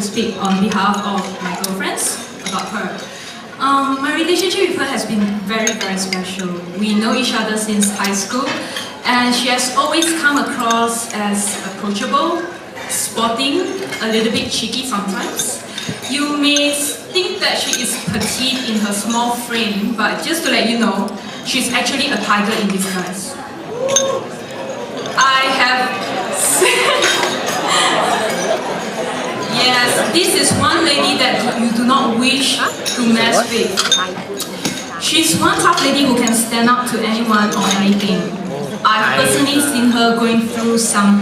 to speak on behalf of my girlfriends about her. My relationship with her has been very, very special. We know each other since high school, and she has always come across as approachable, sporting, a little bit cheeky sometimes. You may think that she is petite in her small frame, but just to let you know, she's actually a tiger in disguise. I have yes, this is one lady that you do not wish to mess with. She's one tough lady who can stand up to anyone or anything. I've personally seen her going through some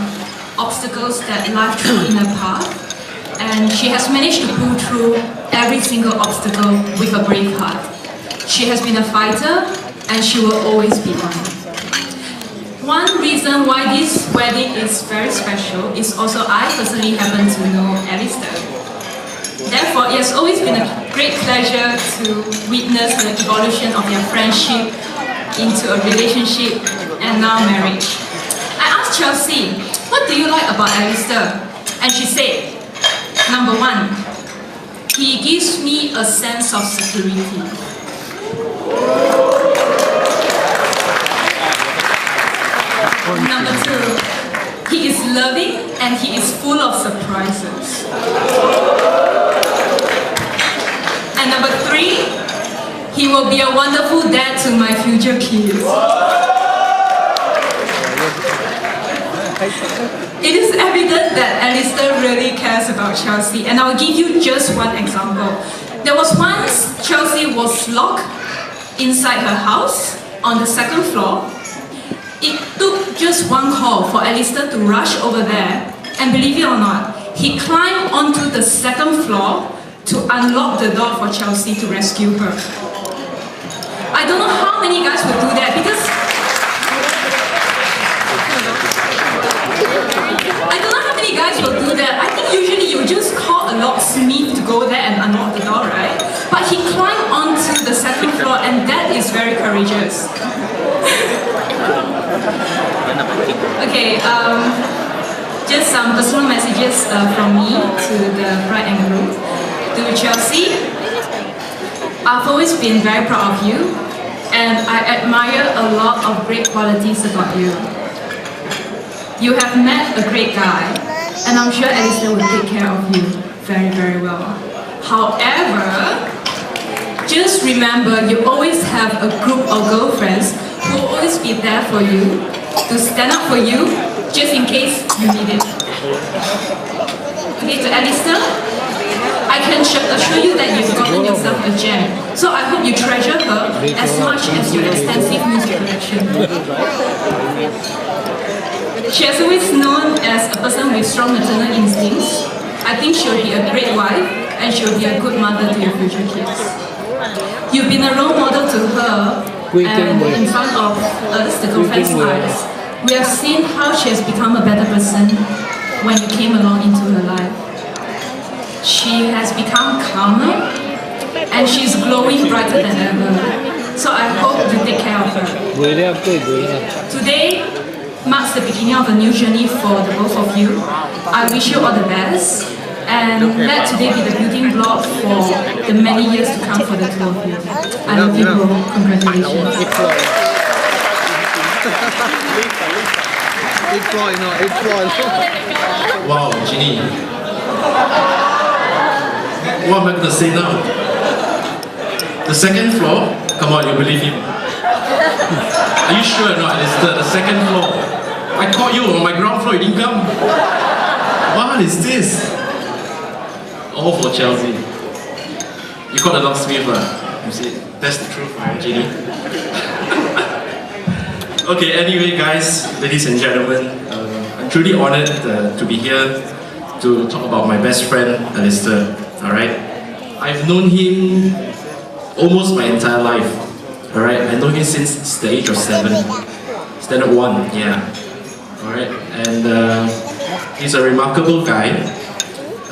obstacles that life threw in her path, and she has managed to pull through every single obstacle with a brave heart. She has been a fighter, and she will always be one. One reason why this wedding is very special is also I personally happen to know Alistair. Therefore, it has always been a great pleasure to witness the evolution of their friendship into a relationship and now marriage. I asked Chelsea, what do you like about Alistair? And she said, number one, he gives me a sense of security. Number two, he is loving and he is full of surprises. And number three, he will be a wonderful dad to my future kids. It is evident that Alistair really cares about Chelsea, and I'll give you just one example. There was once Chelsea was locked inside her house on the second floor. It took just one call for Alistair to rush over there, and believe it or not, he climbed onto the second floor to unlock the door for Chelsea to rescue her. I don't know how many guys would do that because I think usually you just call a locksmith to go there and unlock the door, right? But he climbed onto the second floor, and that is very courageous. Okay, just some personal messages from me to the bride and groom. To Chelsea, I've always been very proud of you, and I admire a lot of great qualities about you. You have met a great guy, and I'm sure Alistair will take care of you very, very well. However, just remember you always have a group of girlfriends who will always be there for you, to stand up for you, just in case you need it. Okay, to Alistair, I can assure you that you've gotten yourself a gem. So I hope you treasure her as much as your extensive music collection. She has always known as a person with strong maternal instincts. I think she'll be a great wife, and she'll be a good mother to your future kids. You've been a role model to her, and in front of us, the girlfriend's eyes, we have seen how she has become a better person when you came along into her life. She has become calmer, and she's glowing brighter than ever. So I hope you take care of her. Today marks the beginning of a new journey for the both of you. I wish you all the best, and let today be the building block for the many years to come for the two of you. I love you both. Congratulations. Wow, Ginny. What am I going to say now? The second floor? Come on, you believe him. Are you sure or not? It's the second floor. I called you on my ground floor, you didn't come. What is this? All for Chelsea. You called the locksmith, you see, that's the truth, right, Ginny? Okay, anyway guys, ladies and gentlemen, I'm truly honored to be here to talk about my best friend, Alistair. Alright? I've known him almost my entire life. Alright? I know him since the age of 7. Standard 1, yeah. Alright? And he's a remarkable guy.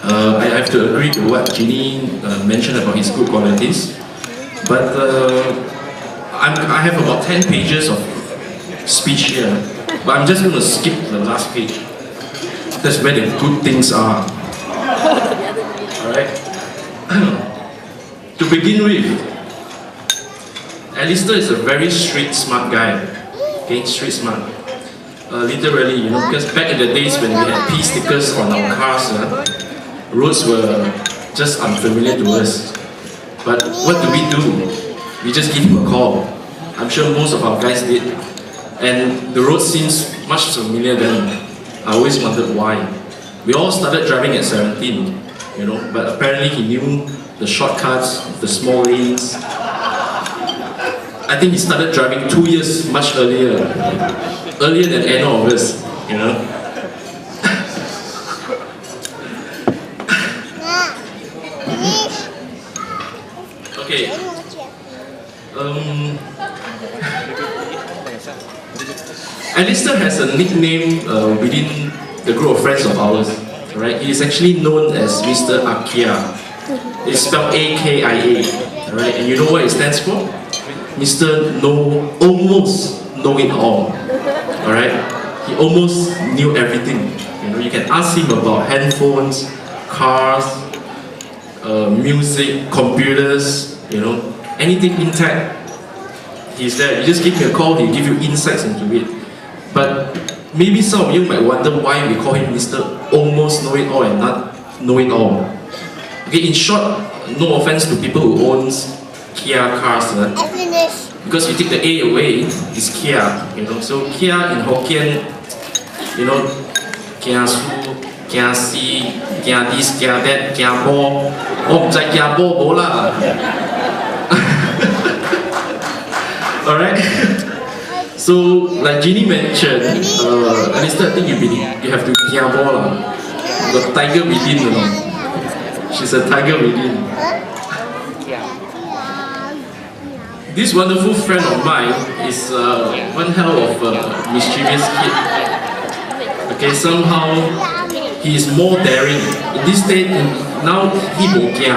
I have to agree to what Ginny mentioned about his good qualities. But I have about 10 pages of speech here. But I'm just going to skip the last page. That's where the good things are. To begin with, Alistair is a very street smart guy. Okay, street smart. Literally, you know, because back in the days when we had P stickers on our cars, roads were just unfamiliar to us. But what do? We just give him a call. I'm sure most of our guys did. And the road seems much familiar then. I always wondered why. We all started driving at 17, you know, but apparently he knew the shortcuts, the small lanes. I think he started driving 2 years much earlier than any of us, you know. Okay. Alistair has a nickname within the group of friends of ours. Right? He is actually known as Mr. Akia. It's spelled A-K-I-A. Right? And you know what it stands for? Mr. Almost Know It All. Alright? He almost knew everything. You know, you can ask him about handphones, cars, music, computers, you know, anything in tech. He's there. You just give me a call, he'll give you insights into it. But maybe some of you might wonder why we call him Mr. Almost Know It All and not Know It All. Okay, in short, no offense to people who owns Kia cars. Because you take the A away, it's Kia. You know, so Kia in Hokkien, you know, Kia Su, Kia Si, Kia this, Kia that, Kia Bo. Oh, it's like Kia Bo lah. Alright? So, like Jeannie mentioned, Alistair, I think you have to Kia Bo lah. The tiger within, you know. She's a tiger within. This wonderful friend of mine is one hell of a mischievous kid. Okay, somehow he is more daring. In this state, now he bo kia.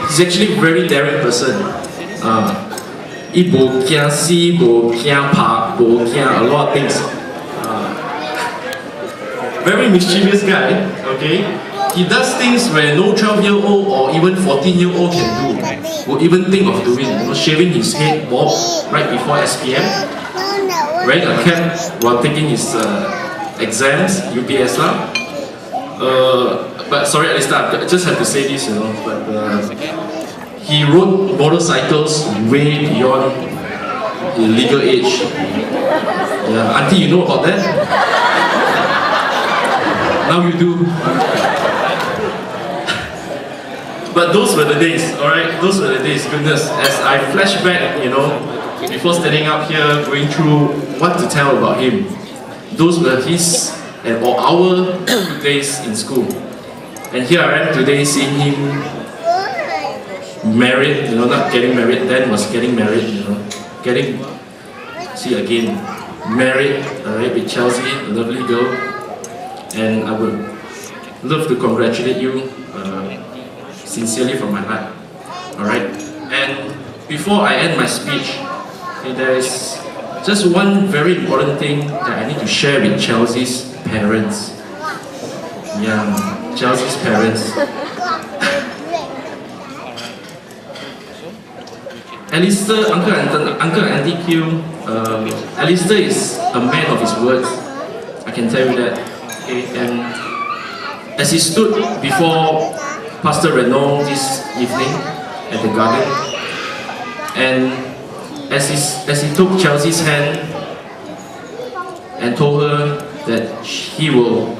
He's actually a very daring person. He bo kia si, bo kia pa, bo kia a lot of things. Very mischievous guy. Okay. He does things where no 12-year-old or even 14-year-old can do, would even think of doing. You know, shaving his head bob right before SPM, wearing a cap while taking his exams, UPSR. But sorry, Alistair, I just have to say this, you know. But he rode motorcycles way beyond the legal age. Yeah, Auntie, you know about that? Now you do. But those were the days, alright? Those were the days, goodness. As I flash back, you know, before standing up here, going through what to tell about him. Those were his or our days in school. And here I am today seeing him married, you know, not getting married, then was getting married, you know. See again, married, alright, with Chelsea, a lovely girl. And I would love to congratulate you sincerely from my heart. Alright? And before I end my speech, okay, there is just one very important thing that I need to share with Chelsea's parents. Yeah, Chelsea's parents. Alistair, Uncle and Auntie Q, Alistair is a man of his words. I can tell you that. Okay? And as he stood before Pastor Renaud this evening at the garden, and as he took Chelsea's hand and told her that he will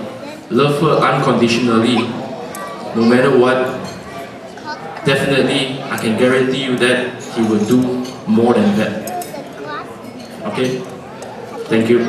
love her unconditionally, no matter what, definitely I can guarantee you that he will do more than that. Okay? Thank you.